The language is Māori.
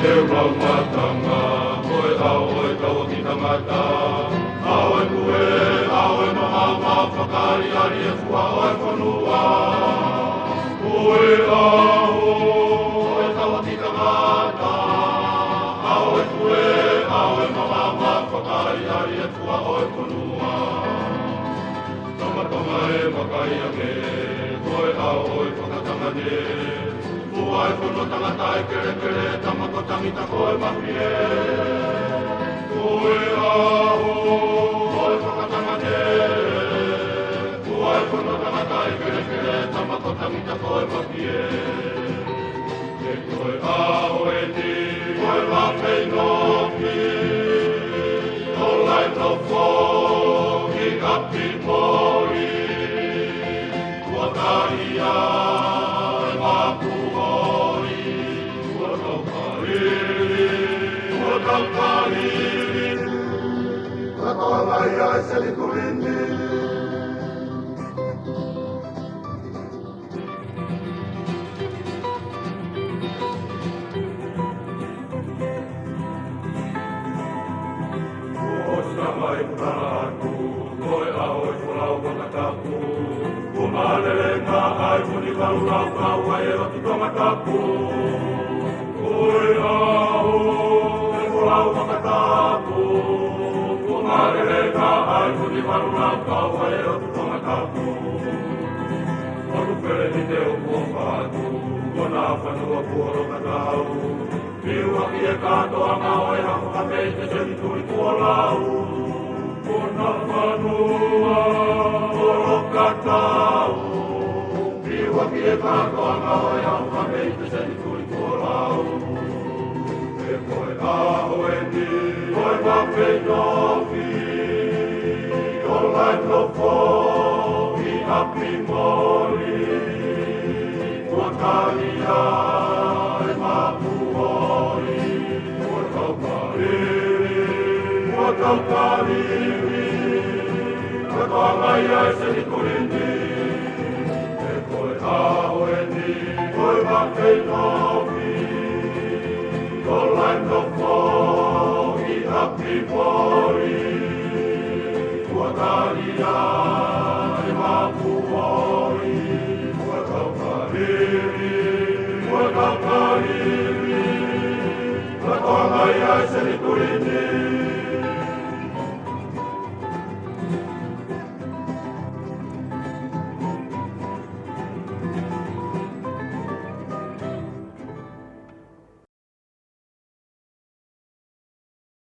Te raumatanga, koe aoi tau ki tangata. Aoi kue, aoi mahama, whakari ari e fua oi whanua. Koe aho, koe tau ki tangata. Aoi kue, aoi mahama, whakari ari e fua oi whanua. Tamatanga e makai ake, koe aoi whakatangane. Ai kono tangata e kere kere, tamako tamita koe mawhie. Koe aho, koe whakatangane. Ai kono tangata e kere kere, tamako tamita koe mawhie. E koe aho e ti, koe mawhei noki. Olai no fo, ki kapi mori. Kua karia, e mapu. Kakoamai ai se likurindi. Koska mai putalaku, koe aoi pulau kotataku. Kumalenga ai muni kalulau kau ai eroti tomataku. Koe aho, e pulau kotataku. Kumalenga ai muni kalulau kau ai eroti tomataku. Oru pere ni te o kuopatu, kona whanua puoro katau. Piua ki e katoa ngao e hako kapeite se ni tui kuolau. Kona whanua puoro katau. Piua ki e katoa ngao e hako kapeite se ni tui kuolau. E koe aho e ni, koe wapei noki. Olai no fo, i api mori. Kua karia e mapu ori. Kua taukariri, kua taukariri. Kua mai ai se ni kurindi. E koe aho e ni, koe wapei noki. Olai no fo, i api mori. Kua karia e mapu ori. Kua taukariri, kua taukariri. Kua mai ai se ni kurindi.